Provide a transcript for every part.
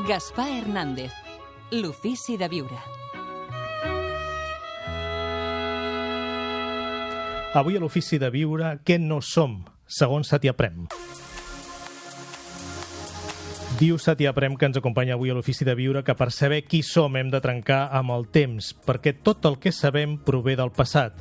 Gaspar Hernández, l'ofici de viure. Avui a l'ofici de viure, què no som, segons Satya Prem. Diu Satya Prem, que ens acompanya avui a l'ofici de viure, que per saber qui som hem de trencar amb el temps, perquè tot el que sabem prové del passat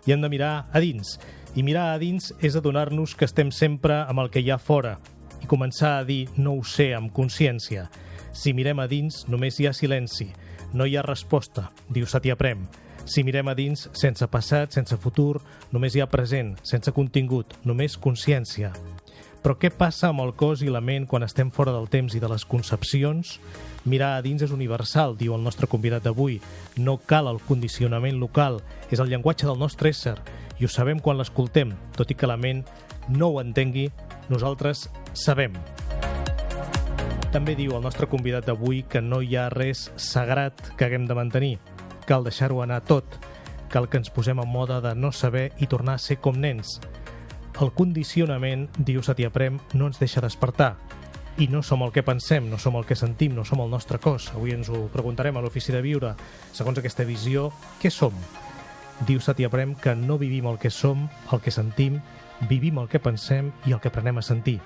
i hem de mirar a dins. I mirar a dins és adonar-nos que estem sempre amb el que hi ha fora i començar a dir no ho sé amb consciència. Si mirem a dins, només hi ha silenci. No hi ha resposta, diu Satya Prem. Si mirem a dins, sense passat, sense futur, només hi ha present, sense contingut, només consciència. Però què passa amb el cos i la ment quan estem fora del temps i de les concepcions? Mirar a dins és universal, diu el nostre convidat d'avui. No cal el condicionament local, és el llenguatge del nostre ésser, i ho sabem quan l'escoltem, tot i que la ment no ho entengui, nosaltres sabem. També diu el nostre convidat d'avui que no hi ha res sagrat que haguem de mantenir. Cal deixar-ho anar tot. Cal que ens posem en moda de no saber i tornar a ser com nens. El condicionament, diu Satya Prem, no ens deixa despertar. I no som el que pensem, no som el que sentim, no som el nostre cos. Avui ens ho preguntarem a l'ofici de viure. Segons aquesta visió, què som? Diu Satya Prem que no vivim el que som, el que sentim, vivim el que pensem i el que aprenem a sentir.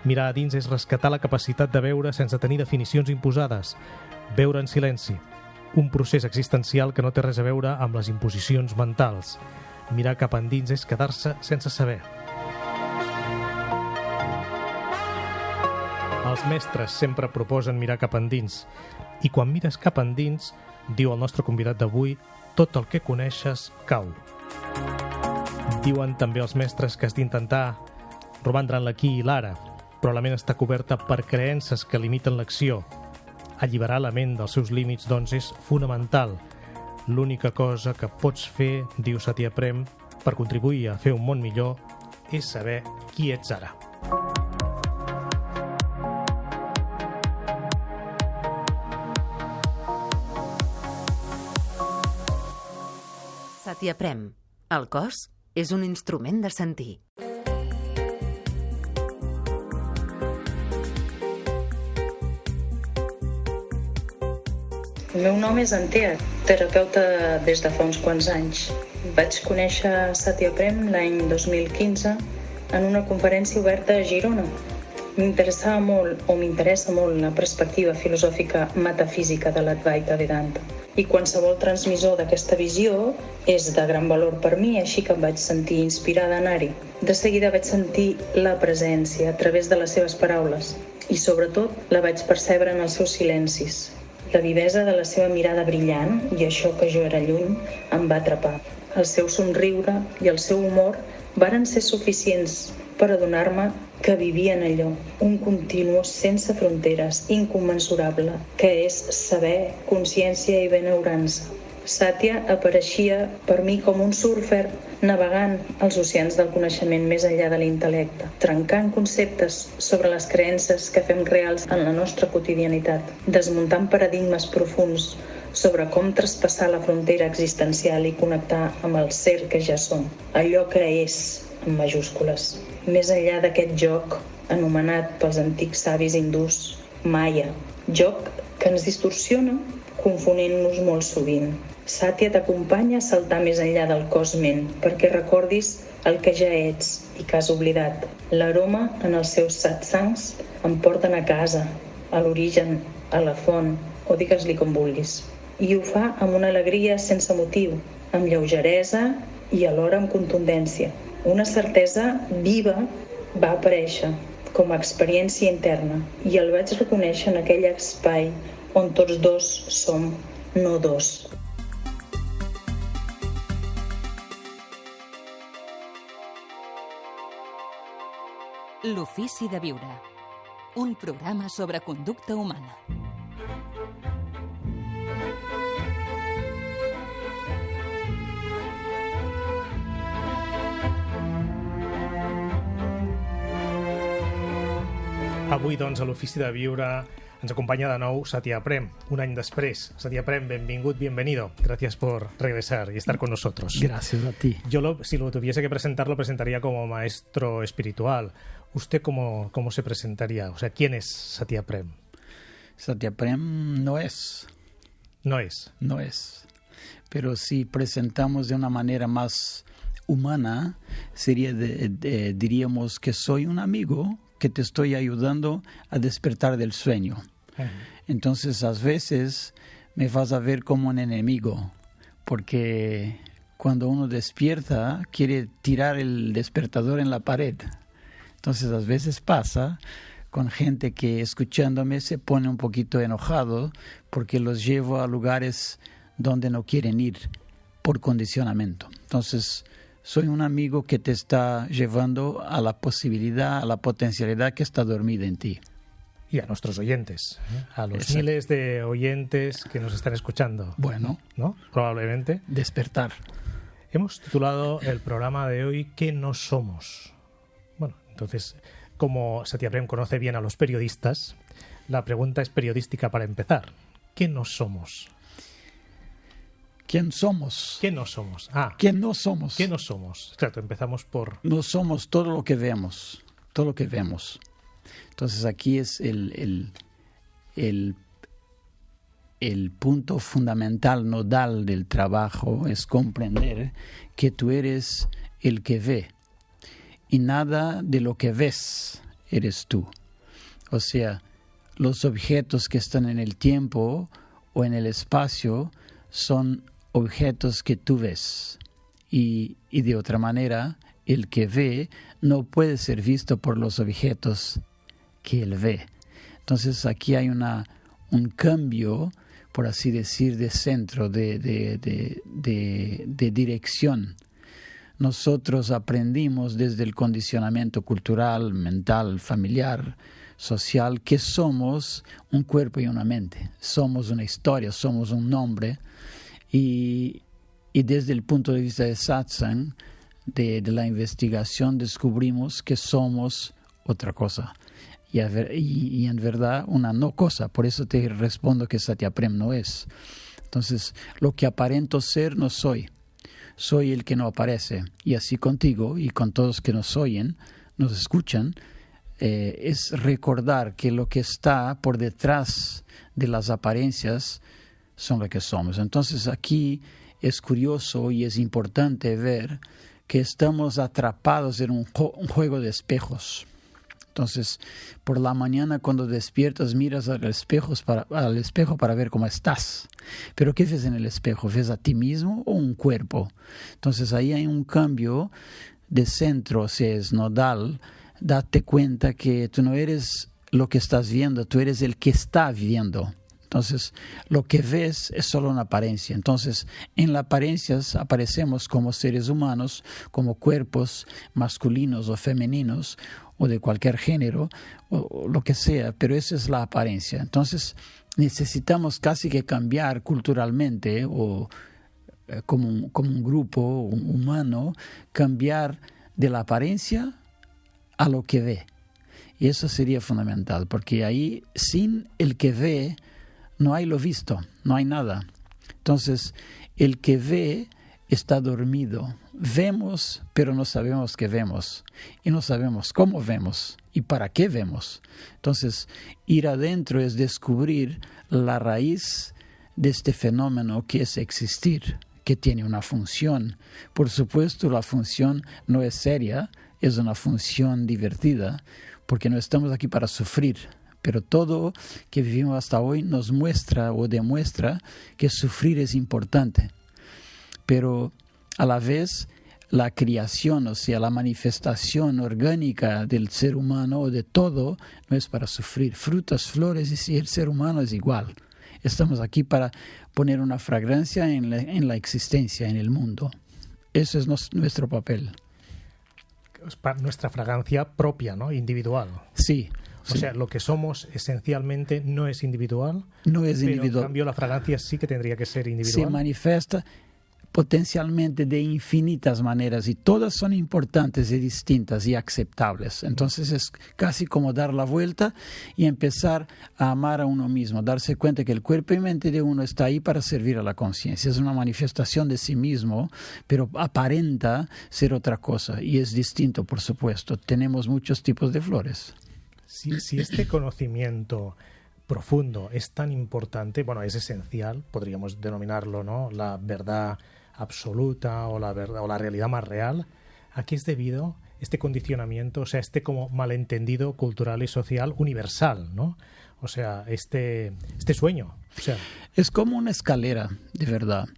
Mirar a dins és rescatar la capacitat de veure sense tenir definicions imposades. Veure en silenci. Un procés existencial que no té res a veure amb les imposicions mentals. Mirar cap endins és quedar-se sense saber. Els mestres sempre proposen mirar cap endins. I quan mires cap endins, diu el nostre convidat d'avui, tot el que coneixes cau. Diuen també els mestres que has d'intentar romandre en l'aquí i l'ara, però la ment està coberta per creences que limiten l'acció. Alliberar la ment dels seus límits, doncs, és fonamental. L'única cosa que pots fer, diu Satya Prem, per contribuir a fer un món millor, és saber qui ets ara. Satya Prem. El cos és un instrument de sentir. El meu nom és Antea, terapeuta des de fa uns quants anys. Vaig conèixer Satya Prem l'any 2015 en una conferència oberta a Girona. M'interessa molt la perspectiva filosòfica metafísica de l'Advaita Vedanta. I qualsevol transmissor d'aquesta visió és de gran valor per mi, així que em vaig sentir inspirada a anar-hi. De seguida vaig sentir la presència a través de les seves paraules i sobretot la vaig percebre en els seus silencis. La vivesa de la seva mirada brillant i això que jo era lluny em va atrapar. El seu somriure i el seu humor varen ser suficients per adonar-me que vivia en allò, un continu sense fronteres, incommensurable, que és saber, consciència i benaurança. Satya apareixia per mi com un surfer navegant als oceans del coneixement més enllà de l'intel·lecte, trencant conceptes sobre les creences que fem reals en la nostra quotidianitat, desmuntant paradigmes profunds sobre com traspassar la frontera existencial i connectar amb el ser que ja som, allò que és, en majúscules. Més enllà d'aquest joc anomenat pels antics savis hindús Maya, joc que ens distorsiona confonent-nos molt sovint. Satya t'acompanya a saltar més enllà del cos-ment perquè recordis el que ja ets i que has oblidat. L'aroma en els seus satsangs em porten a casa, a l'origen, a la font, o digues-li com vulguis. I ho fa amb una alegria sense motiu, amb lleugeresa i alhora amb contundència. Una certesa viva va aparèixer com a experiència interna i el vaig reconèixer en aquell espai on tots dos som, no dos. L'ofici de viure. Un programa sobre conducta humana. Avui, doncs, a l'ofici de viure ens acompaña de nou Satya Prem, un any després. Satya Prem, benvingut, bienvenido. Gracias por regresar y estar con nosotros. Gracias a ti. Yo, si lo tuviese que presentar, lo presentaría como maestro espiritual. ¿Usted cómo se presentaría? O sea, ¿quién es Satya Prem? Satyaprem no es. No es. No es. Pero si presentamos de una manera más humana, sería diríamos que soy un amigo que te estoy ayudando a despertar del sueño. Entonces, a veces me vas a ver como un enemigo, porque cuando uno despierta, quiere tirar el despertador en la pared. Entonces, a veces pasa con gente que escuchándome se pone un poquito enojado porque los llevo a lugares donde no quieren ir por condicionamiento. Entonces, soy un amigo que te está llevando a la posibilidad, a la potencialidad que está dormida en ti. Y a nuestros oyentes, a los miles de oyentes que nos están escuchando. Bueno, ¿no? Probablemente. Despertar. Hemos titulado el programa de hoy ¿Qué no somos? Bueno, entonces, como Satyaprem conoce bien a los periodistas, la pregunta es periodística para empezar. ¿Qué no somos? ¿Quién somos? ¿Qué no somos? ¿Quién no somos? ¿Qué no somos? Exacto, empezamos por... No somos todo lo que vemos, todo lo que vemos. Entonces aquí es el punto fundamental, nodal del trabajo, es comprender que tú eres el que ve y nada de lo que ves eres tú. O sea, los objetos que están en el tiempo o en el espacio son objetos que tú ves y de otra manera el que ve no puede ser visto por los objetos que él ve. Entonces aquí hay un cambio, por así decir, de centro, de dirección. Nosotros aprendimos desde el condicionamiento cultural, mental, familiar, social, que somos un cuerpo y una mente. Somos una historia, somos un nombre. Y desde el punto de vista de satsang, de la investigación, descubrimos que somos otra cosa. Y en verdad una no cosa. Por eso te respondo que Satyaprem no es. Entonces, lo que aparento ser no soy. Soy el que no aparece. Y así contigo y con todos que nos oyen, nos escuchan, es recordar que lo que está por detrás de las apariencias son lo que somos. Entonces aquí es curioso y es importante ver que estamos atrapados en un juego de espejos. Entonces, por la mañana cuando despiertas miras al espejo para ver cómo estás. Pero ¿qué ves en el espejo? ¿Ves a ti mismo o un cuerpo? Entonces ahí hay un cambio de centro, o sea, es nodal. Date cuenta que tú no eres lo que estás viendo, tú eres el que está viendo. Entonces, lo que ves es solo una apariencia. Entonces, en las apariencias aparecemos como seres humanos, como cuerpos masculinos o femeninos, o de cualquier género, o lo que sea, pero esa es la apariencia. Entonces, necesitamos casi que cambiar culturalmente, o como un grupo humano, cambiar de la apariencia a lo que ve. Y eso sería fundamental, porque ahí, sin el que ve, no hay lo visto, no hay nada. Entonces, el que ve está dormido. Vemos, pero no sabemos qué vemos. Y no sabemos cómo vemos y para qué vemos. Entonces, ir adentro es descubrir la raíz de este fenómeno que es existir, que tiene una función. Por supuesto, la función no es seria, es una función divertida, porque no estamos aquí para sufrir. Pero todo que vivimos hasta hoy nos muestra o demuestra que sufrir es importante. Pero a la vez la creación, o sea, la manifestación orgánica del ser humano o de todo, no es para sufrir. Frutas, flores, y el ser humano es igual. Estamos aquí para poner una fragancia en la existencia, en el mundo. Ese es nuestro papel. Nuestra fragancia propia, ¿no? Individual. Sí. O sea, lo que somos esencialmente no es individual. No es individual. Pero en cambio la fragancia sí que tendría que ser individual. Se manifiesta potencialmente de infinitas maneras y todas son importantes y distintas y aceptables. Entonces es casi como dar la vuelta y empezar a amar a uno mismo, darse cuenta que el cuerpo y mente de uno está ahí para servir a la conciencia. Es una manifestación de sí mismo, pero aparenta ser otra cosa y es distinto, por supuesto. Tenemos muchos tipos de flores. Si este conocimiento profundo, es tan importante, bueno, es esencial, podríamos denominarlo, ¿no?, la verdad absoluta o la realidad más real. ¿A qué es debido este condicionamiento, o sea, este como malentendido cultural y social universal, ¿no? O sea, este sueño. O sea, es como una escalera, de verdad.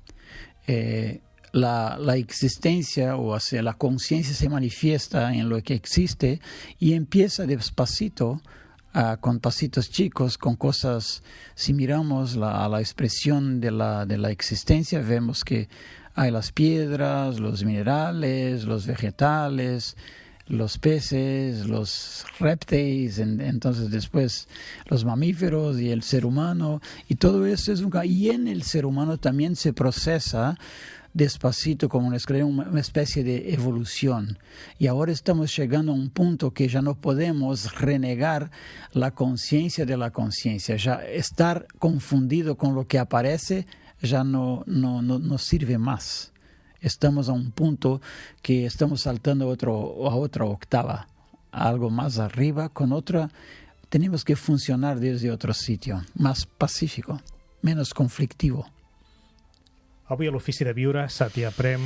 La existencia, o sea, la conciencia se manifiesta en lo que existe y empieza despacito, con pasitos chicos, con cosas. Si miramos a la expresión de la existencia, vemos que hay las piedras, los minerales, los vegetales, los peces, los reptiles, entonces después los mamíferos y el ser humano, y todo eso es y en el ser humano también se procesa despacito como una especie de evolución. Y ahora estamos llegando a un punto que ya no podemos renegar la conciencia de la conciencia. Ya estar confundido con lo que aparece ya no sirve más. Estamos a un punto que estamos saltando a otra octava, algo más arriba, con otra. Tenemos que funcionar desde otro sitio, más pacífico, menos conflictivo. Avui a l'Ofici de Viure, Satya Prem,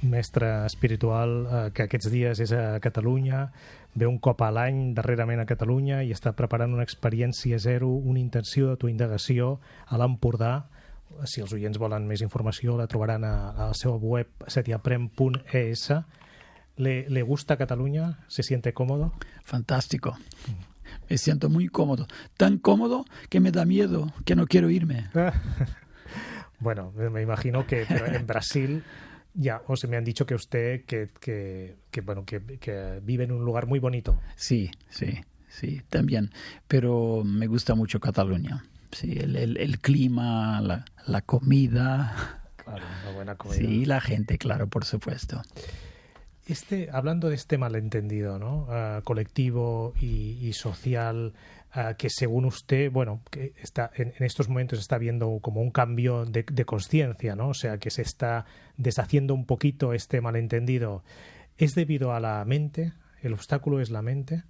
mestre espiritual que aquests dies és a Catalunya, ve un cop a l'any darrerament a Catalunya i està preparant una experiència zero, una intenció d'autoindagació a l'Empordà. Si els oients volen més informació la trobaran a la seva web satyaprem.es. ¿Le gusta Cataluña? ¿Se siente cómodo? Fantástico. Me siento muy cómodo. Tan cómodo que me da miedo, que no quiero irme. Bueno, me imagino que pero en Brasil ya me han dicho que usted que vive en un lugar muy bonito. Sí, también. Pero me gusta mucho Cataluña. Sí, el clima, la comida. Claro, una buena comida. Sí, la gente, claro, por supuesto. Hablando de este malentendido, ¿no? Colectivo y social, que según usted, bueno, que está en estos momentos está habiendo como un cambio de conciencia, ¿no? O sea, que se está deshaciendo un poquito este malentendido. ¿Es debido a la mente? ¿El obstáculo es la mente?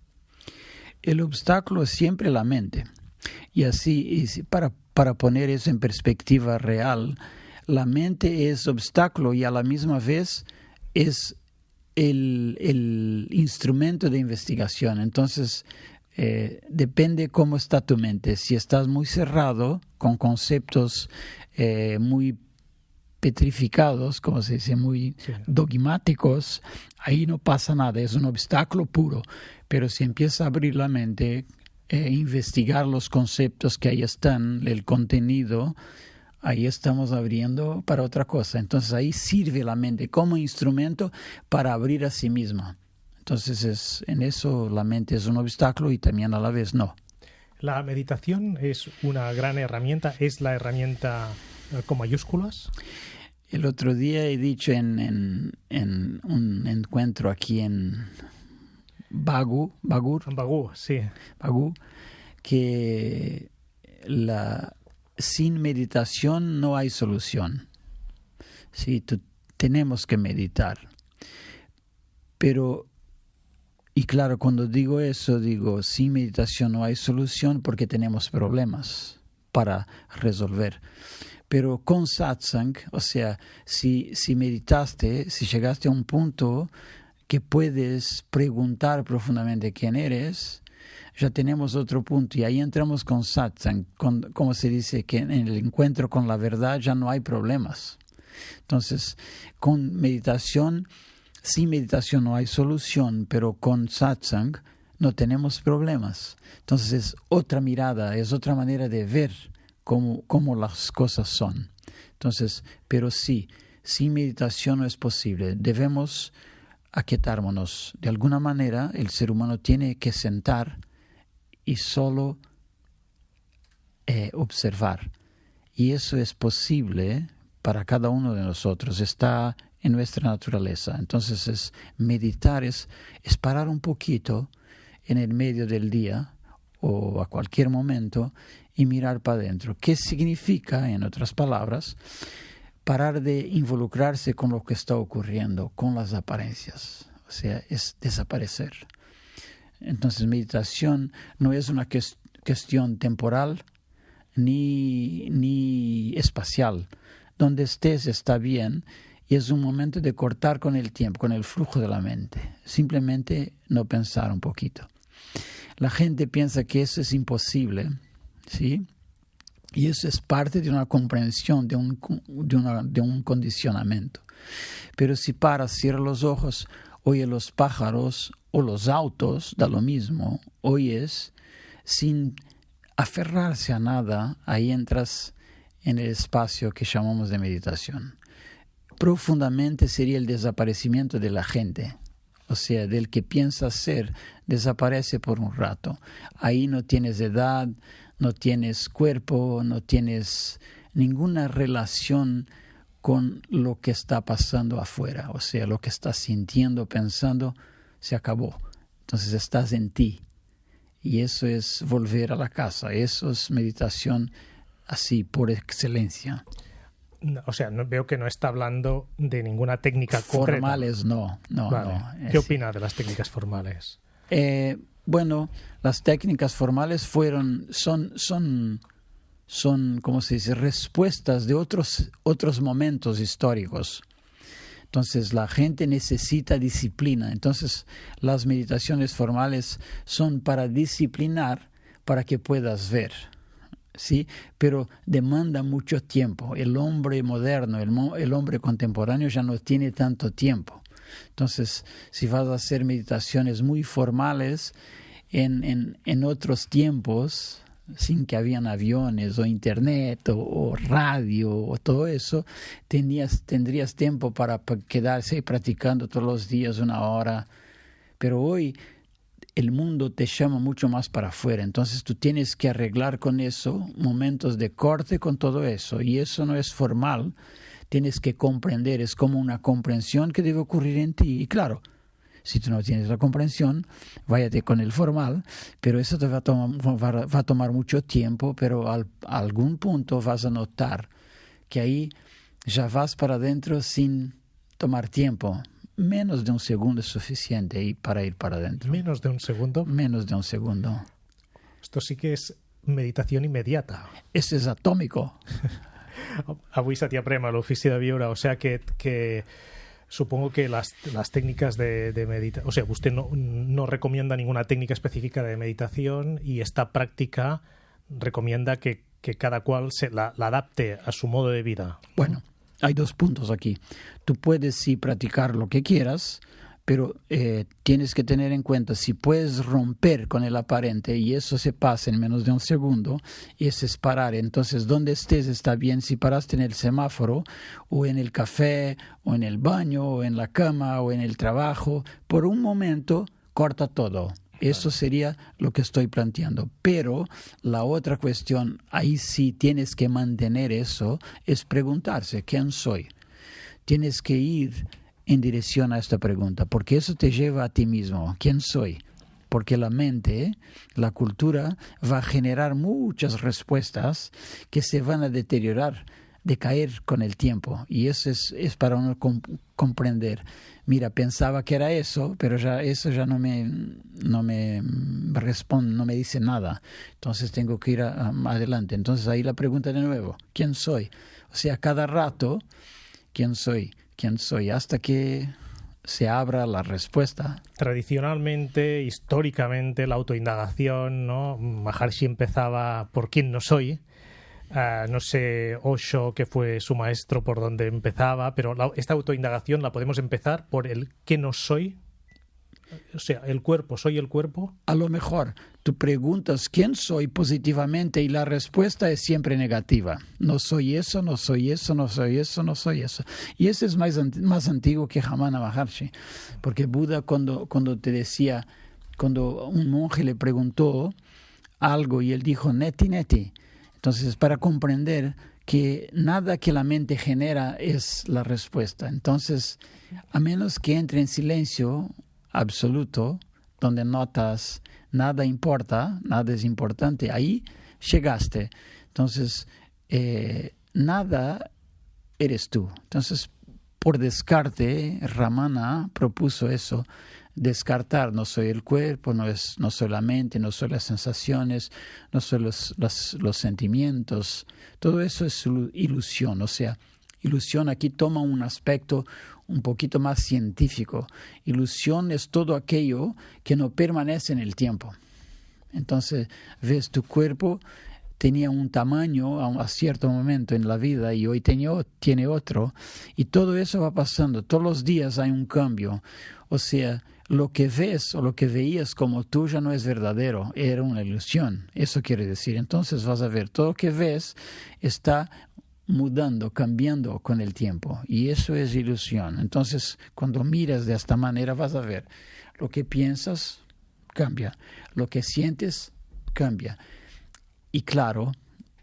El obstáculo es siempre la mente. Y así, para poner eso en perspectiva real, la mente es obstáculo y a la misma vez es el instrumento de investigación. Entonces, depende cómo está tu mente. Si estás muy cerrado, con conceptos muy petrificados, como se dice, muy dogmáticos, ahí no pasa nada, es un obstáculo puro. Pero si empieza a abrir la mente, investigar los conceptos que ahí están, el contenido, ahí estamos abriendo para otra cosa. Entonces ahí sirve la mente como instrumento para abrir a sí misma. Entonces en eso la mente es un obstáculo y también a la vez no. La meditación es una gran herramienta, ¿es la herramienta con mayúsculas? El otro día he dicho en un encuentro aquí en Bagu, sí. Bagu, que sin meditación no hay solución. Sí, tenemos que meditar. Pero, y claro, cuando digo eso, digo, sin meditación no hay solución porque tenemos problemas para resolver. Pero con satsang, o sea, si meditaste, si llegaste a un punto que puedes preguntar profundamente quién eres, ya tenemos otro punto y ahí entramos con satsang, como se dice que en el encuentro con la verdad ya no hay problemas. Entonces, con meditación, sin meditación no hay solución, pero con satsang no tenemos problemas. Entonces es otra mirada, es otra manera de ver cómo las cosas son. Entonces, pero sí, sin meditación no es posible. Debemos aquietarnos. De alguna manera, el ser humano tiene que sentar y solo observar. Y eso es posible para cada uno de nosotros. Está en nuestra naturaleza. Entonces, meditar es parar un poquito en el medio del día o a cualquier momento y mirar para adentro. ¿Qué significa, en otras palabras, parar de involucrarse con lo que está ocurriendo, con las apariencias? O sea, es desaparecer. Entonces, meditación no es una cuestión temporal ni espacial. Donde estés está bien y es un momento de cortar con el tiempo, con el flujo de la mente. Simplemente no pensar un poquito. La gente piensa que eso es imposible, ¿sí? Y eso es parte de una comprensión, de un condicionamiento. Pero si paras, cierras los ojos, oyes los pájaros o los autos, da lo mismo, oyes sin aferrarse a nada, ahí entras en el espacio que llamamos de meditación. Profundamente sería el desaparecimiento de la gente, o sea, del que piensa ser, desaparece por un rato. Ahí no tienes edad, no tienes cuerpo, no tienes ninguna relación con lo que está pasando afuera, o sea, lo que estás sintiendo, pensando, se acabó. Entonces estás en ti. Y eso es volver a la casa, eso es meditación así por excelencia. O sea, veo que no está hablando de ninguna técnica formales, concreta. No. Vale. ¿Qué opina de las técnicas formales? Bueno, las técnicas formales son ¿cómo se dice?, respuestas de otros momentos históricos. Entonces, la gente necesita disciplina. Entonces, las meditaciones formales son para disciplinar, para que puedas ver, ¿sí? Pero demanda mucho tiempo. El hombre moderno, el hombre contemporáneo ya no tiene tanto tiempo. Entonces, si vas a hacer meditaciones muy formales en otros tiempos, sin que habían aviones o internet o radio o todo eso, tendrías tiempo para quedarse practicando todos los días 1 hora. Pero hoy el mundo te llama mucho más para afuera, entonces tú tienes que arreglar con eso momentos de corte con todo eso, y eso no es formal, tienes que comprender, es como una comprensión que debe ocurrir en ti. Y claro, si tú no tienes la comprensión, váyate con el formal, pero eso te va a tomar mucho tiempo, pero a algún punto vas a notar que ahí ya vas para adentro sin tomar tiempo. Menos de 1 segundo es suficiente para ir para adentro. ¿Menos de 1 segundo? Menos de 1 segundo. Esto sí que es meditación inmediata. Eso es atómico. Avui Satya Prem a l'Ofici de Viure, o sea que supongo que las técnicas de meditación, o sea, usted no recomienda ninguna técnica específica de meditación, y esta práctica recomienda que cada cual la adapte a su modo de vida. Bueno, hay 2 puntos aquí. Tú puedes sí practicar lo que quieras, pero tienes que tener en cuenta, si puedes romper con el aparente y eso se pasa en menos de 1 segundo, y ese es parar. Entonces, donde estés está bien. Si paraste en el semáforo o en el café o en el baño o en la cama o en el trabajo, por un momento corta todo. Eso sería lo que estoy planteando. Pero la otra cuestión, ahí sí tienes que mantener eso, es preguntarse, ¿quién soy? Tienes que ir en dirección a esta pregunta, porque eso te lleva a ti mismo. ¿Quién soy? Porque la mente, la cultura, va a generar muchas respuestas que se van a deteriorar, decaer con el tiempo. Y eso es para uno comprender. Mira, pensaba que era eso, pero eso ya no me responde, no me dice nada. Entonces tengo que ir adelante. Entonces ahí la pregunta de nuevo, ¿quién soy? O sea, cada rato, ¿quién soy? ¿Quién soy? Hasta que se abra la respuesta. Tradicionalmente, históricamente, la autoindagación, ¿no? Maharishi empezaba por quién no soy. No sé, Osho, que fue su maestro, por donde empezaba, pero esta autoindagación la podemos empezar por el qué no soy. O sea, el cuerpo, ¿soy el cuerpo? A lo mejor tú preguntas quién soy positivamente y la respuesta es siempre negativa. No soy eso, no soy eso, no soy eso, no soy eso. Y ese es más antiguo que Ramana Maharshi. Porque Buda cuando te decía, cuando un monje le preguntó algo y él dijo neti neti. Entonces, para comprender que nada que la mente genera es la respuesta. Entonces, a menos que entre en silencio absoluto, donde notas nada importa, nada es importante, ahí llegaste. Entonces, nada eres tú. Entonces, por descarte, Ramana propuso eso. descartar, no soy el cuerpo, no soy la mente, no soy las sensaciones, no soy los sentimientos. Todo eso es ilusión, o sea, ilusión aquí toma un aspecto un poquito más científico. Ilusión es todo aquello que no permanece en el tiempo. Entonces, ves, tu cuerpo tenía un tamaño a cierto momento en la vida y hoy tiene otro, y todo eso va pasando. Todos los días hay un cambio. O sea, lo que ves o lo que veías como tú ya no es verdadero, era una ilusión. Eso quiere decir. Entonces vas a ver, todo lo que ves está mudando, cambiando con el tiempo, y eso es ilusión. Entonces, cuando miras de esta manera, vas a ver, lo que piensas cambia, lo que sientes cambia. Y claro,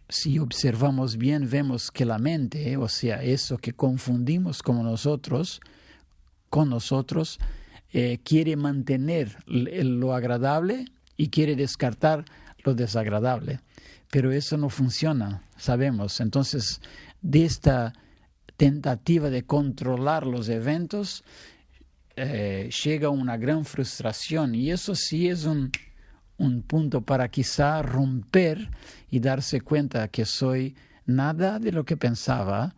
si observamos bien, vemos que la mente, o sea, eso que confundimos con nosotros, quiere mantener lo agradable y quiere descartar lo desagradable. Pero eso no funciona, sabemos. Entonces, de esta tentativa de controlar los eventos, llega una gran frustración, y eso sí es un punto para quizá romper y darse cuenta que soy nada de lo que pensaba,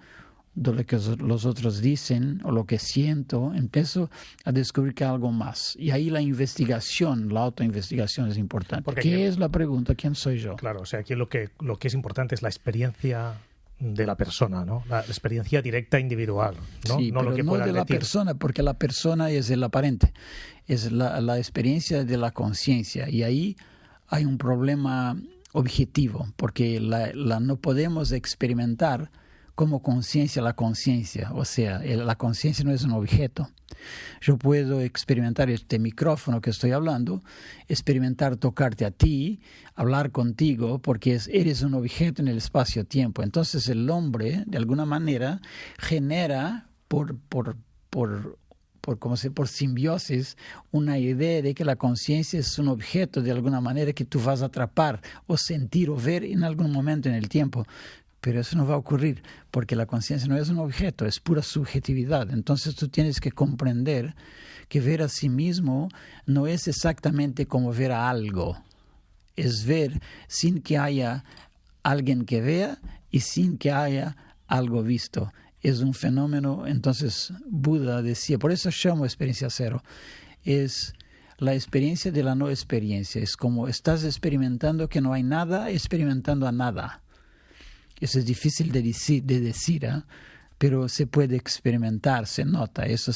de lo que los otros dicen o lo que siento. Empiezo a descubrir que hay algo más. Y ahí la investigación, la autoinvestigación es importante. Porque ¿Qué es la pregunta? ¿Quién soy yo? Claro, o sea, aquí lo que es importante es la experiencia de la persona, ¿no? La experiencia directa individual, ¿no? Sí, no pero lo que no puedan de la decir. persona, porque la persona es el aparente, es la experiencia de la conciencia, y ahí hay un problema objetivo, porque no podemos experimentar como conciencia la conciencia, o sea, la conciencia no es un objeto. Yo puedo experimentar este micrófono que estoy hablando, experimentar tocarte a ti, hablar contigo, porque eres un objeto en el espacio-tiempo. Entonces el hombre, de alguna manera, genera por simbiosis, una idea de que la conciencia es un objeto de alguna manera que tú vas a atrapar o sentir o ver en algún momento en el tiempo. Pero eso no va a ocurrir, porque la conciencia no es un objeto, es pura subjetividad. Entonces tú tienes que comprender que ver a sí mismo no es exactamente como ver a algo. Es ver sin que haya alguien que vea y sin que haya algo visto. Es un fenómeno. Entonces Buda decía, por eso llamo experiencia cero, es la experiencia de la no experiencia. Es como estás experimentando que no hay nada, experimentando a nada. Eso es difícil de decir, pero se puede experimentar, se nota. Eso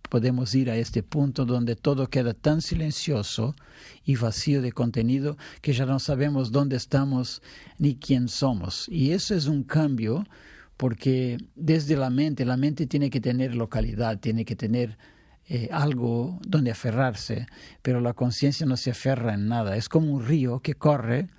podemos ir a este punto donde todo queda tan silencioso y vacío de contenido que ya no sabemos dónde estamos ni quién somos. Y eso es un cambio, porque desde la mente tiene que tener localidad, tiene que tener algo donde aferrarse, pero la conciencia no se aferra en nada. Es como un río que corre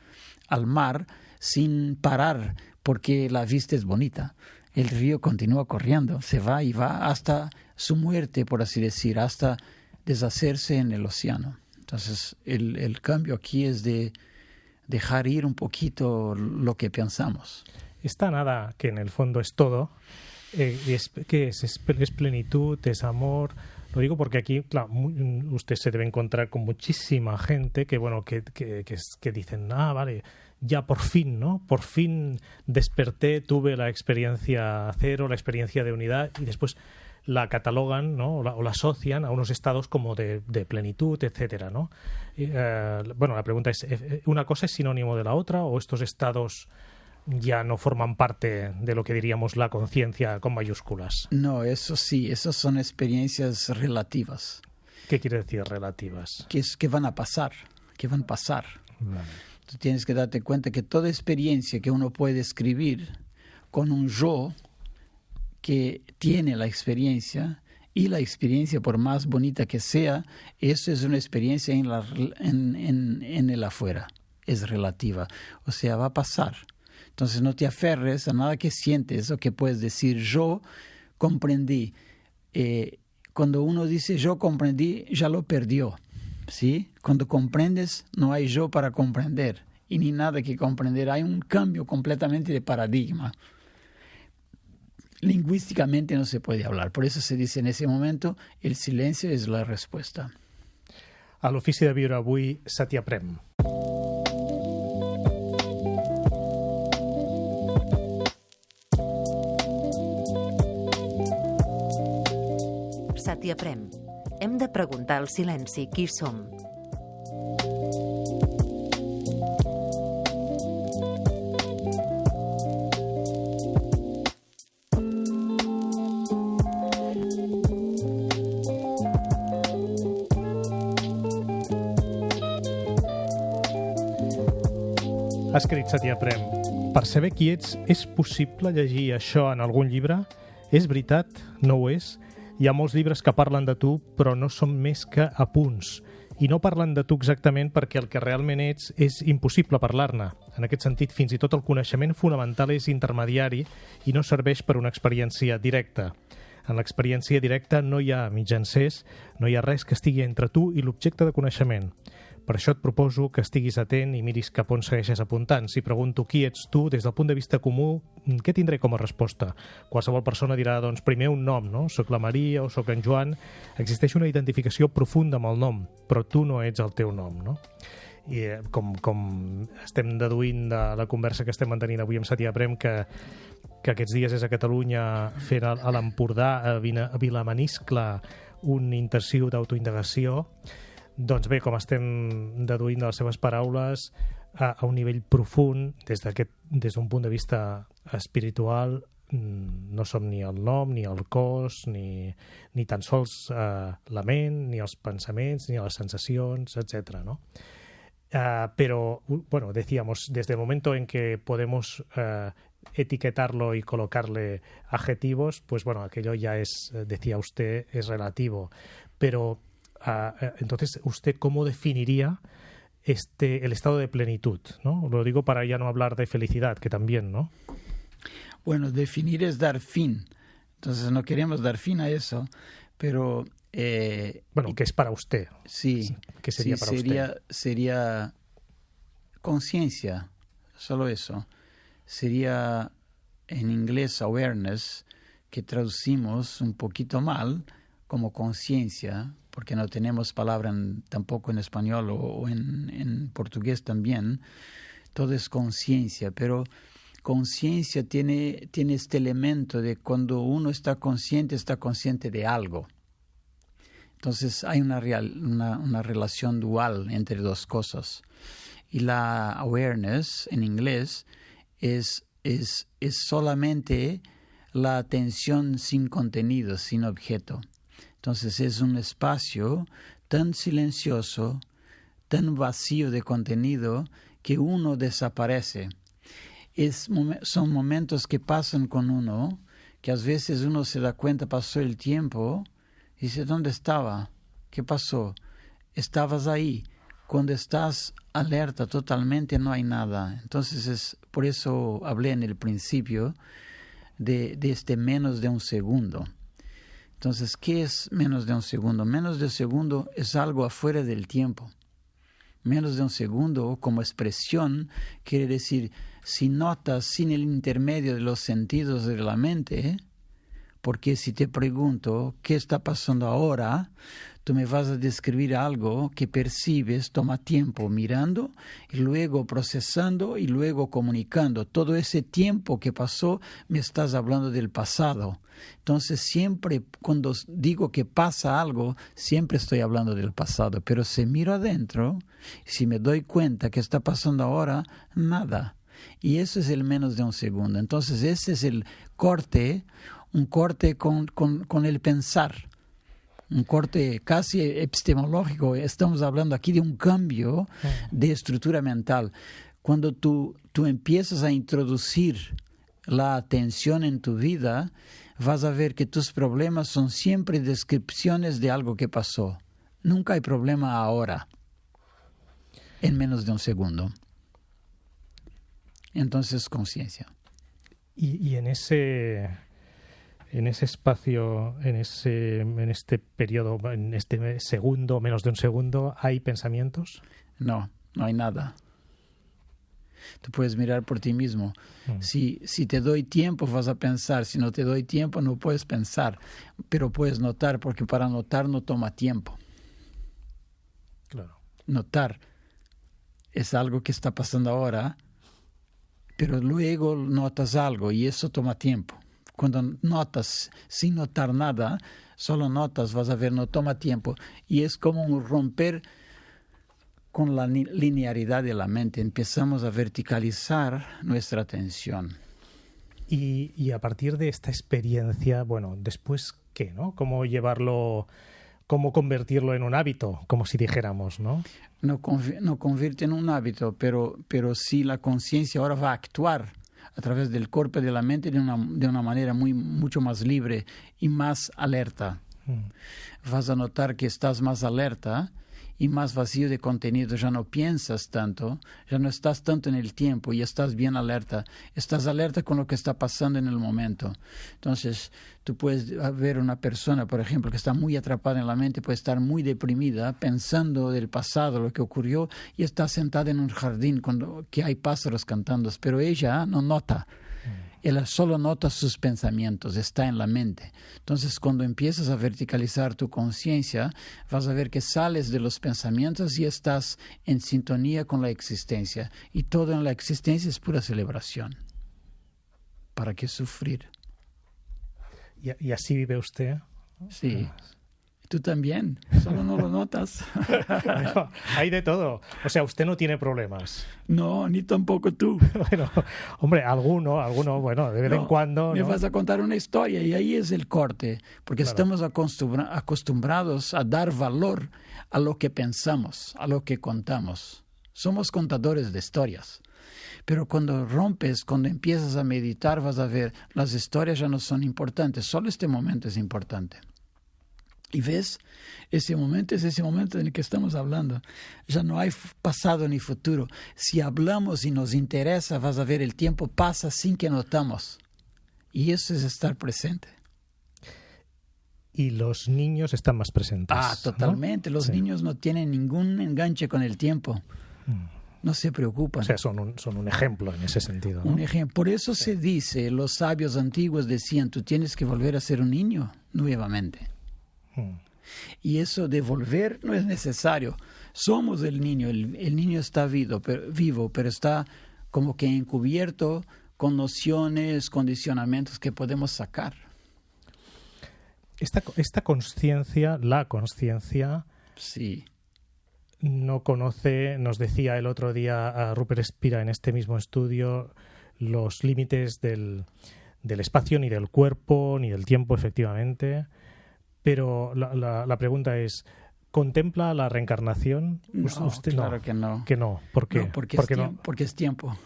al mar sin parar porque la vista es bonita. El río continúa corriendo, se va y va hasta su muerte, por así decir, hasta deshacerse en el océano. Entonces el cambio aquí es de dejar ir un poquito lo que pensamos. Esta nada, que en el fondo es todo, es plenitud, es amor. Lo digo porque aquí, claro, usted se debe encontrar con muchísima gente que dicen, vale, ya por fin, ¿no? Por fin desperté, tuve la experiencia cero, la experiencia de unidad, y después la catalogan, ¿no? o la asocian a unos estados como de plenitud, etcétera, ¿no? La pregunta es, ¿una cosa es sinónimo de la otra, o estos estados ya no forman parte de lo que diríamos la conciencia con mayúsculas? No, eso sí, esas son experiencias relativas. ¿Qué quiere decir relativas? Que van a pasar. Vale. Tú tienes que darte cuenta que toda experiencia que uno puede escribir con un yo que tiene la experiencia, y la experiencia, por más bonita que sea, eso es una experiencia en el afuera, es relativa, o sea, va a pasar. Entonces no te aferres a nada que sientes o que puedes decir yo comprendí. Cuando uno dice yo comprendí, ya lo perdió. ¿Sí? Cuando comprendes, no hay yo para comprender y ni nada que comprender. Hay un cambio completamente de paradigma. lingüísticamente no se puede hablar. Por eso se dice en ese momento, el silencio es la respuesta. A l'Ofici de Viure avui, Satyaprem. Satyaprem. Hem de preguntar al silenci qui som. Ha escrit Satyaprem: per saber qui ets, és possible llegir això en algun llibre? És veritat? No ho és? Hi ha molts llibres que parlen de tu, però no són més que apunts. I no parlen de tu exactament perquè el que realment ets és impossible parlar-ne. En aquest sentit, fins i tot el coneixement fonamental és intermediari i no serveix per una experiència directa. En l'experiència directa no hi ha mitjancers, no hi ha res que estigui entre tu i l'objecte de coneixement. Per això et proposo que estiguis atent i miris cap on segueixes apuntant. Si pregunto qui ets tu, des del punt de vista comú, què tindré com a resposta? Qualsevol persona dirà, doncs, primer un nom, no? Soc la Maria o soc en Joan. Existeix una identificació profunda amb el nom, però tu no ets el teu nom, no? I com estem deduint de la conversa que estem mantenint avui amb Satyaprem, que aquests dies és a Catalunya fent a l'Empordà, a Vilamaniscle, un intensiu d'autoindagació. Doncs bé, com estem deduint de les seves paraules, a un nivell profund, des d'un punt de vista espiritual, no som ni el nom, ni el cos, ni tan sols la ment, ni els pensaments, ni les sensacions, etc., ¿no? Pero, bueno, decíamos, desde el momento en que podemos etiquetarlo y colocarle adjetivos, pues bueno, aquello ya es, decía usted, es relativo. Pero entonces, ¿usted cómo definiría el estado de plenitud, ¿no? Lo digo para ya no hablar de felicidad, que también, ¿no? Bueno, definir es dar fin. Entonces no queremos dar fin a eso, pero... bueno, ¿qué es para usted? Sí. ¿Qué sería para usted? Sería conciencia, solo eso. Sería en inglés awareness, que traducimos un poquito mal como conciencia, porque no tenemos palabra tampoco en español o en portugués también. Todo es conciencia, pero conciencia tiene este elemento de cuando uno está consciente de algo. Entonces hay una relación dual entre dos cosas. Y la awareness en inglés es solamente la atención sin contenido, sin objeto. Entonces es un espacio tan silencioso, tan vacío de contenido, que uno desaparece. Son momentos que pasan con uno, que a veces uno se da cuenta, pasó el tiempo, y dice, ¿dónde estaba? ¿Qué pasó? Estabas ahí. Cuando estás alerta totalmente no hay nada. Entonces por eso hablé en el principio de este menos de un segundo. Entonces, ¿qué es menos de un segundo? Menos de un segundo es algo afuera del tiempo. Menos de un segundo, como expresión, quiere decir, si notas sin el intermedio de los sentidos de la mente, porque si te pregunto, ¿qué está pasando ahora?, tú me vas a describir algo que percibes, toma tiempo mirando y luego procesando y luego comunicando. Todo ese tiempo que pasó me estás hablando del pasado. Entonces siempre cuando digo que pasa algo, siempre estoy hablando del pasado. Pero si miro adentro, si me doy cuenta que está pasando ahora, nada. Y eso es el menos de un segundo. Entonces ese es el corte, un corte con el pensar. Un corte casi epistemológico. Estamos hablando aquí de un cambio de estructura mental. Cuando tú empiezas a introducir la atención en tu vida, vas a ver que tus problemas son siempre descripciones de algo que pasó. Nunca hay problema ahora, en menos de un segundo. Entonces, conciencia. Y en ese espacio, en este periodo, en este segundo, menos de un segundo, ¿hay pensamientos? No hay nada. Tú puedes mirar por ti mismo. Si te doy tiempo, vas a pensar. Si no te doy tiempo, no puedes pensar. Pero puedes notar, porque para notar no toma tiempo. Claro. Notar es algo que está pasando ahora, pero luego notas algo y eso toma tiempo. Cuando notas sin notar nada, solo notas, vas a ver, no toma tiempo. Y es como un romper con la linearidad de la mente. Empezamos a verticalizar nuestra atención. Y a partir de esta experiencia, bueno, después, ¿qué, no? ¿Cómo llevarlo, cómo convertirlo en un hábito, como si dijéramos, ¿no? No convierte en un hábito, pero sí la conciencia ahora va a actuar a través del cuerpo y de la mente de una manera mucho más libre y más alerta. Vas a notar que estás más alerta y más vacío de contenido. Ya no piensas tanto, ya no estás tanto en el tiempo y estás bien alerta. Estás alerta con lo que está pasando en el momento. Entonces, tú puedes ver una persona, por ejemplo, que está muy atrapada en la mente, puede estar muy deprimida, pensando del pasado, lo que ocurrió, y está sentada en un jardín que hay pájaros cantando, pero ella no nota. Ella solo nota sus pensamientos, está en la mente. Entonces, cuando empiezas a verticalizar tu conciencia, vas a ver que sales de los pensamientos y estás en sintonía con la existencia. Y todo en la existencia es pura celebración. ¿Para qué sufrir? ¿Y así vive usted? Sí. Tú también, solo no lo notas. Bueno, hay de todo. O sea, usted no tiene problemas. No, ni tampoco tú. Bueno, hombre, alguno, bueno, de vez en cuando. Me ¿no? vas a contar una historia y ahí es el corte, porque Claro. estamos acostumbrados a dar valor a lo que pensamos, a lo que contamos. Somos contadores de historias. Pero cuando rompes, cuando empiezas a meditar, vas a ver, las historias ya no son importantes, solo este momento es importante. Y ves, ese momento es ese momento en el que estamos hablando. Ya no hay pasado ni futuro. Si hablamos y nos interesa, vas a ver, el tiempo pasa sin que notamos. Y eso es estar presente. Y los niños están más presentes. Totalmente. ¿no? Los niños no tienen ningún enganche con el tiempo. No se preocupan. O sea, son un ejemplo en ese sentido, ¿no? Un ejemplo. Por eso se dice, los sabios antiguos decían, tú tienes que volver a ser un niño nuevamente. Y eso de volver no es necesario. Somos el niño. El niño está vivo, pero está como que encubierto con nociones, condicionamientos que podemos sacar. Esta conciencia, la conciencia, sí, no conoce, nos decía el otro día a Rupert Spira en este mismo estudio, los límites del espacio, ni del cuerpo, ni del tiempo, efectivamente. Pero la pregunta es, ¿contempla la reencarnación? No, ¿Usted claro que no. Que no. ¿Por qué? No, porque es tiempo.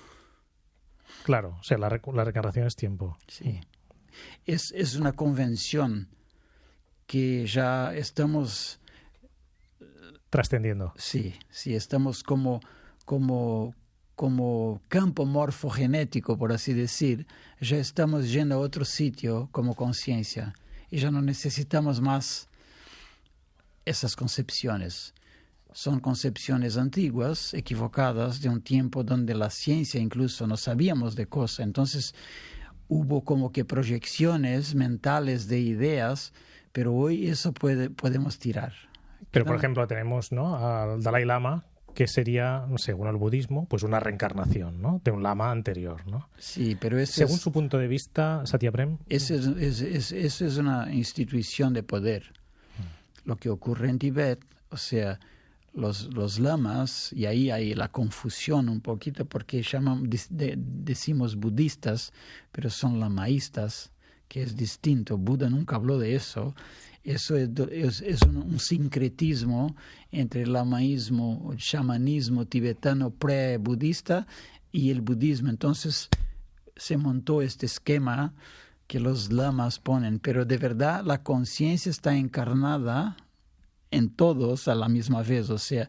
Claro, o sea, la reencarnación es tiempo. Sí. Es una convención que ya estamos trascendiendo. Sí, estamos como campo morfogenético, por así decir. Ya estamos yendo a otro sitio como conciencia. Y ya no necesitamos más esas concepciones. Son concepciones antiguas, equivocadas, de un tiempo donde la ciencia incluso no sabíamos de cosas. Entonces hubo como que proyecciones mentales de ideas, pero hoy eso podemos tirar. Pero, por ejemplo, tenemos, ¿no?, al Dalai Lama, que sería, según el budismo, pues una reencarnación, ¿no?, de un lama anterior, ¿no? Sí, pero según su punto de vista, Satya Prem. Eso es una institución de poder. Lo que ocurre en Tibet, o sea, los lamas, y ahí hay la confusión un poquito porque decimos budistas, pero son lamaístas, que es distinto. Buda nunca habló de eso. Eso es un sincretismo entre el lamaísmo, el chamanismo tibetano pre-budista y el budismo. Entonces se montó este esquema que los lamas ponen, pero de verdad la conciencia está encarnada en todos a la misma vez. O sea,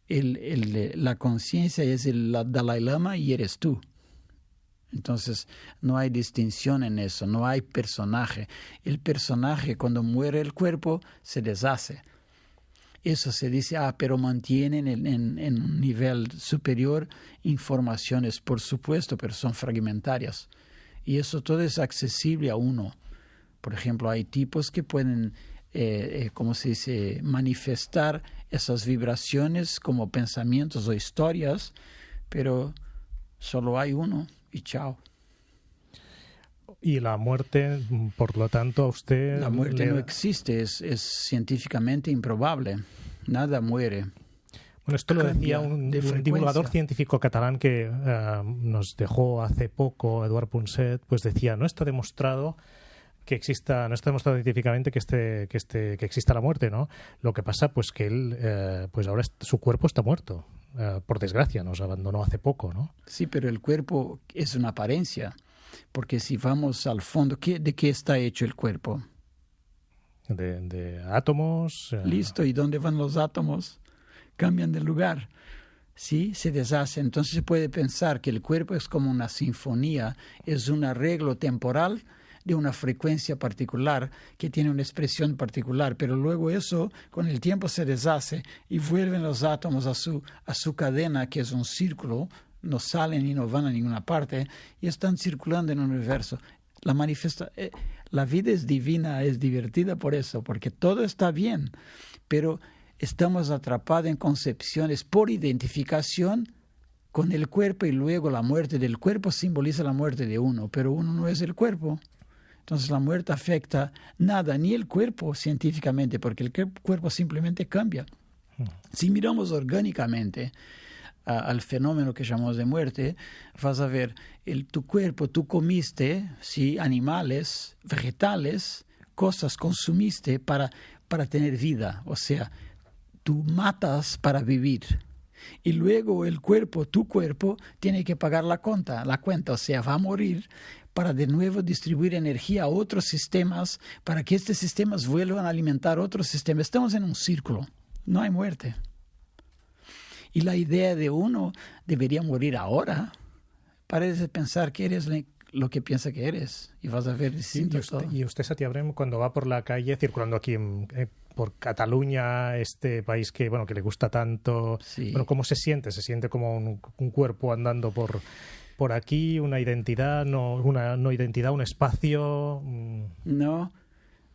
la conciencia es el Dalai Lama y eres tú. Entonces, no hay distinción en eso, no hay personaje. El personaje, cuando muere el cuerpo, se deshace. Eso se dice, pero mantienen en un nivel superior informaciones, por supuesto, pero son fragmentarias. Y eso todo es accesible a uno. Por ejemplo, hay tipos que pueden, ¿cómo se dice?, manifestar esas vibraciones como pensamientos o historias, pero solo hay uno y chao. Y la muerte, por lo tanto, a usted... La muerte no existe, es científicamente improbable. Nada muere. Bueno, esto lo decía un divulgador científico catalán que nos dejó hace poco, Eduard Punset, pues decía, no está demostrado que exista, no está demostrado científicamente que exista la muerte, ¿no? Lo que pasa, pues que él, pues ahora su cuerpo está muerto. Por desgracia, nos abandonó hace poco, ¿no? Sí, pero el cuerpo es una apariencia. Porque si vamos al fondo, ¿de qué está hecho el cuerpo? De átomos. Listo, ¿y dónde van los átomos? Cambian de lugar, ¿sí? Se deshace. Entonces se puede pensar que el cuerpo es como una sinfonía, es un arreglo temporal de una frecuencia particular que tiene una expresión particular, pero luego eso con el tiempo se deshace y vuelven los átomos a su cadena, que es un círculo. No salen y no van a ninguna parte y están circulando en el universo. La vida es divina, es divertida por eso, porque todo está bien, pero estamos atrapados en concepciones por identificación con el cuerpo y luego la muerte del cuerpo simboliza la muerte de uno, pero uno no es el cuerpo. Entonces la muerte afecta nada, ni el cuerpo científicamente, porque el cuerpo simplemente cambia. Si miramos orgánicamente al fenómeno que llamamos de muerte, vas a ver tu cuerpo, tú comiste, ¿sí?, animales, vegetales, cosas consumiste para tener vida, o sea, tú matas para vivir. Y luego el cuerpo, tu cuerpo, tiene que pagar la cuenta, o sea, va a morir para de nuevo distribuir energía a otros sistemas, para que estos sistemas vuelvan a alimentar otros sistemas. Estamos en un círculo, no hay muerte. Y la idea de uno debería morir ahora. Parece pensar que eres lo que piensa que eres y vas a ver distinto todo. Y usted, Satia Brem, cuando va por la calle circulando aquí por Cataluña, este país que le gusta tanto, sí. Bueno, ¿cómo se siente? ¿Se siente como un cuerpo andando por aquí, una identidad, no identidad, un espacio?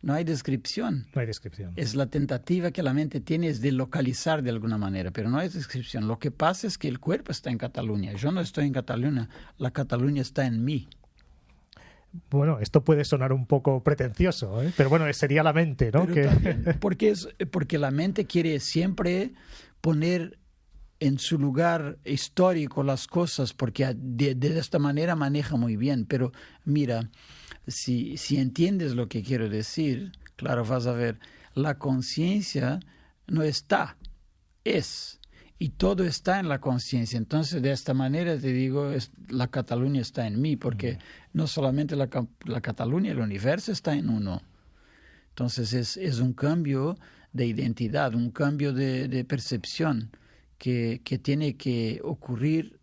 No hay descripción. No hay descripción. Es la tentativa que la mente tiene es de localizar de alguna manera, pero no hay descripción. Lo que pasa es que el cuerpo está en Cataluña. Yo no estoy en Cataluña. La Cataluña está en mí. Bueno, esto puede sonar un poco pretencioso, ¿eh? Pero bueno, sería la mente, ¿no? Porque la mente quiere siempre poner en su lugar histórico las cosas, porque de esta manera maneja muy bien. Pero mira, si entiendes lo que quiero decir, claro, vas a ver, la conciencia no está, es, y todo está en la conciencia. Entonces, de esta manera te digo, la Cataluña está en mí, porque no solamente la Cataluña, el universo está en uno. Entonces, es un cambio de identidad, un cambio de percepción que tiene que ocurrir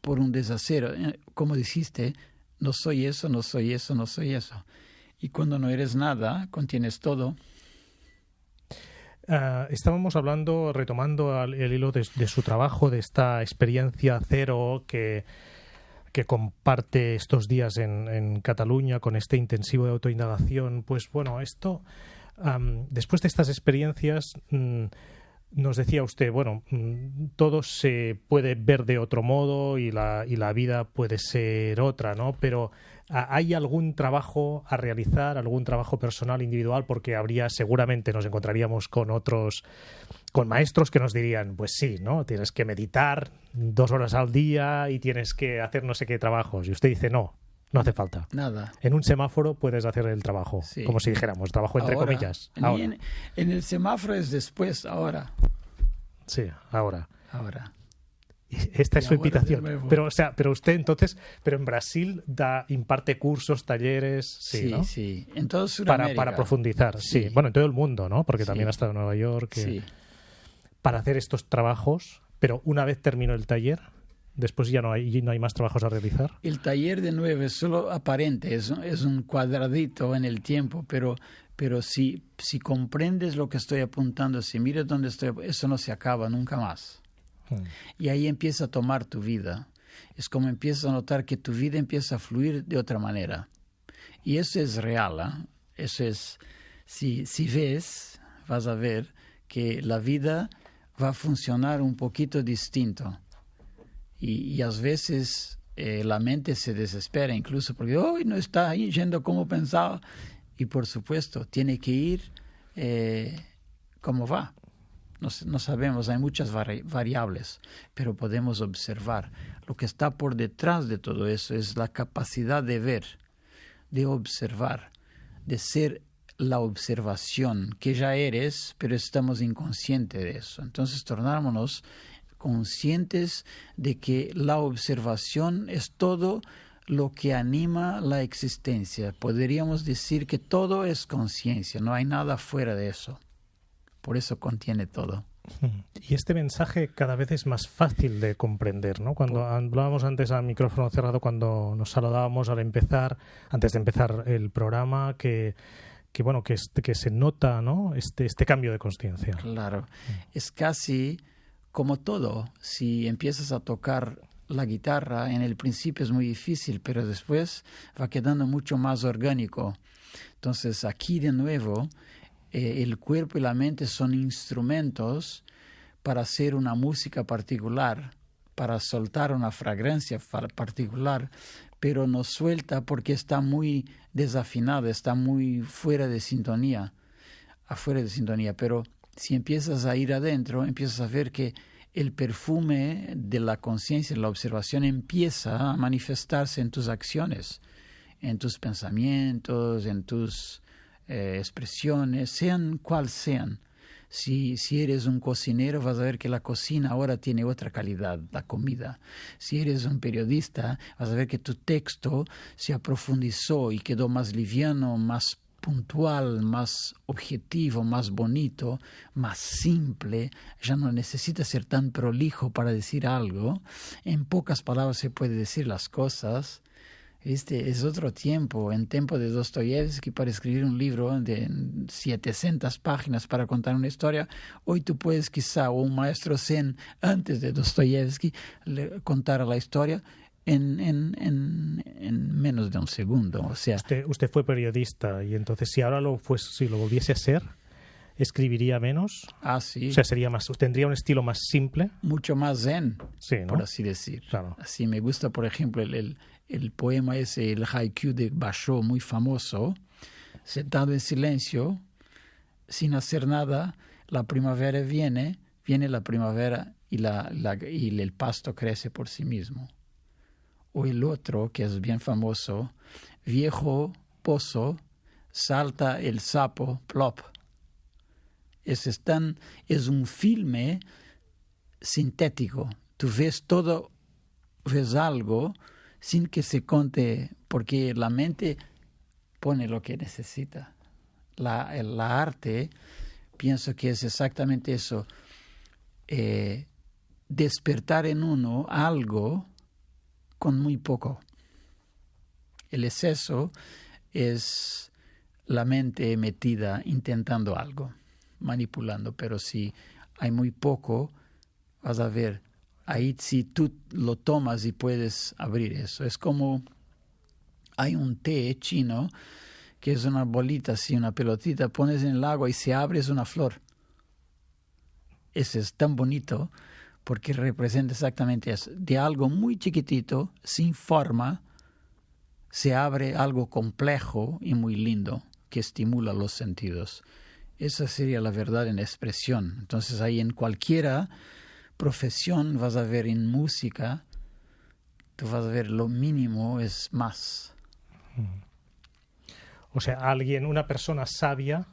por un deshacer. Como dijiste, no soy eso, no soy eso, no soy eso. Y cuando no eres nada, contienes todo. Estábamos hablando, retomando el hilo de su trabajo, de esta experiencia cero que comparte estos días en Cataluña con este intensivo de autoindagación. Pues bueno, esto, después de estas experiencias, nos decía usted, todo se puede ver de otro modo y la vida puede ser otra, ¿no? Pero ¿hay algún trabajo a realizar, algún trabajo personal, individual? Porque seguramente nos encontraríamos con maestros que nos dirían, pues sí, ¿no? Tienes que meditar 2 horas al día y tienes que hacer no sé qué trabajos. Y usted dice, no hace falta. Nada. En un semáforo puedes hacer el trabajo, sí. Como si dijéramos, trabajo entre comillas. Ahora. En el semáforo es después, ahora. Sí, ahora. Esta es su invitación. Pero usted entonces, en Brasil imparte cursos, talleres, sí, ¿no? Sí, en todo Sudamérica. Para profundizar, sí. Bueno, en todo el mundo, ¿no? Porque también ha estado en Nueva York. Sí. Para hacer estos trabajos, pero una vez terminó el taller, después ya no hay más trabajos a realizar. El taller de nuevo es solo aparente, es un cuadradito en el tiempo, pero Pero si comprendes lo que estoy apuntando, si miras dónde estoy, eso no se acaba nunca más. Y ahí empieza a tomar tu vida. Es como empiezas a notar que tu vida empieza a fluir de otra manera. Y eso es real, ¿eh? Eso es, si ves, vas a ver que la vida va a funcionar un poquito distinto. Y a veces la mente se desespera incluso porque hoy no está yendo como pensaba. Y por supuesto, tiene que ir como va. No sabemos, hay muchas variables, pero podemos observar. Lo que está por detrás de todo eso es la capacidad de ver, de observar, de ser la observación que ya eres, pero estamos inconscientes de eso. Entonces, tornámonos conscientes de que la observación es todo lo que anima la existencia. Podríamos decir que todo es conciencia, no hay nada fuera de eso. Por eso contiene todo. Y este mensaje cada vez es más fácil de comprender, ¿no? Cuando hablábamos antes a micrófono cerrado, cuando nos saludábamos antes de empezar el programa, que se nota, ¿no? Este cambio de consciencia. Claro, es casi como todo. Si empiezas a tocar la guitarra, en el principio es muy difícil, pero después va quedando mucho más orgánico. Entonces, aquí de nuevo, el cuerpo y la mente son instrumentos para hacer una música particular, para soltar una fragancia particular, pero no suelta porque está muy desafinado, está muy afuera de sintonía. Pero si empiezas a ir adentro, empiezas a ver que el perfume de la conciencia, la observación empieza a manifestarse en tus acciones, en tus pensamientos, en tus expresiones, sean cual sean. Si eres un cocinero, vas a ver que la cocina ahora tiene otra calidad, la comida. Si eres un periodista, vas a ver que tu texto se aprofundizó y quedó más liviano, más puntual, más objetivo, más bonito, más simple. Ya no necesita ser tan prolijo para decir algo. En pocas palabras se puede decir las cosas. Es otro tiempo, en tiempo de Dostoyevsky, para escribir un libro de 700 páginas para contar una historia. Hoy tú puedes quizá, o un maestro zen antes de Dostoyevsky, contar la historia en menos de un segundo. O sea, usted fue periodista y entonces si ahora si lo volviese a ser, ¿escribiría menos? Sí. O sea, tendría un estilo más simple. Mucho más zen, sí, ¿no? Por así decir. Claro. Así me gusta, por ejemplo, el poema ese, el haiku de Basho, muy famoso. Sentado en silencio, sin hacer nada, la primavera viene la primavera y el pasto crece por sí mismo. O el otro, que es bien famoso, viejo pozo, salta el sapo, plop. Es un filme sintético. Tú ves todo, ves algo sin que se conte, porque la mente pone lo que necesita. La arte, pienso que es exactamente eso. Despertar en uno algo con muy poco. El exceso es la mente metida intentando algo, manipulando, pero si hay muy poco, vas a ver, ahí si tú lo tomas y puedes abrir eso. Es como hay un té chino que es una bolita así, una pelotita, pones en el agua y se abre, es una flor. Ese es tan bonito porque representa exactamente eso. De algo muy chiquitito, sin forma, se abre algo complejo y muy lindo que estimula los sentidos. Esa sería la verdad en expresión. Entonces ahí en cualquiera profesión vas a ver, en música, tú vas a ver lo mínimo es más. O sea, una persona sabia,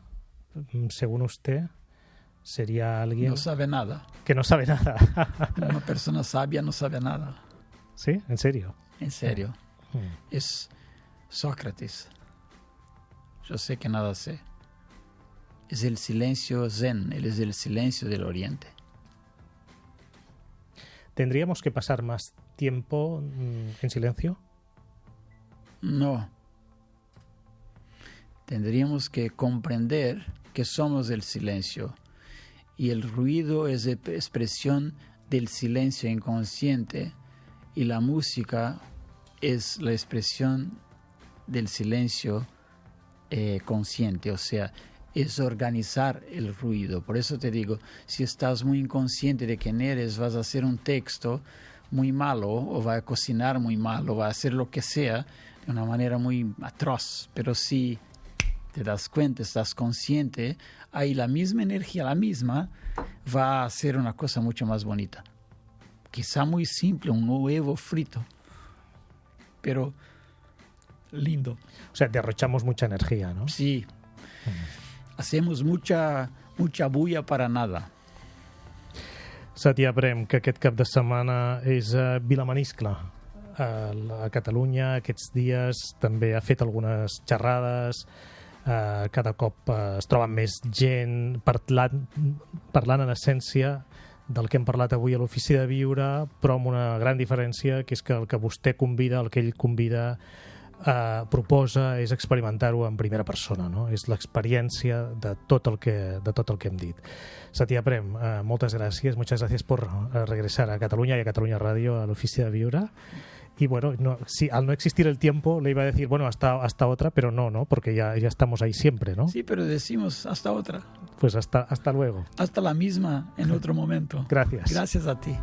según usted, sería alguien... No sabe nada. Que no sabe nada. Una persona sabia no sabe nada. ¿Sí? ¿En serio? En serio. Es Sócrates. Yo sé que nada sé. Es el silencio zen, él es el silencio del oriente. ¿Tendríamos que pasar más tiempo en silencio? No. Tendríamos que comprender que somos el silencio y el ruido es expresión del silencio inconsciente y la música es la expresión del silencio consciente, o sea, es organizar el ruido. Por eso te digo, si estás muy inconsciente de quién eres, vas a hacer un texto muy malo, o vas a cocinar muy mal, o vas a hacer lo que sea de una manera muy atroz. Pero si te das cuenta, estás consciente, ahí la misma energía, la misma, va a hacer una cosa mucho más bonita. Quizá muy simple, un huevo frito, pero lindo. O sea, derrochamos mucha energía, ¿no? Sí. Hacemos mucha bulla para nada. Satia Prem, que aquest cap de setmana és a Vilamaniscle, a Catalunya. Aquests dies també ha fet algunes xerrades, cada cop es troba més gent parlant en essència del que hem parlat avui a l'Ofici de Viure, però amb una gran diferència, que és que el que vostè convida, el que ell convida, proposa és experimentar-ho en primera persona, no? És l'experiència de tot el que hem dit. Satia Prem, muchas gracias por regresar a Cataluña y a Cataluña Radio, al Ofici de Viure. Y bueno, sí, al no existir el tiempo le iba a decir, bueno, hasta otra, pero no, porque ya estamos ahí siempre, ¿no? Sí, pero decimos hasta otra. Pues hasta luego. Hasta la misma en otro momento. Gracias. Gracias a ti.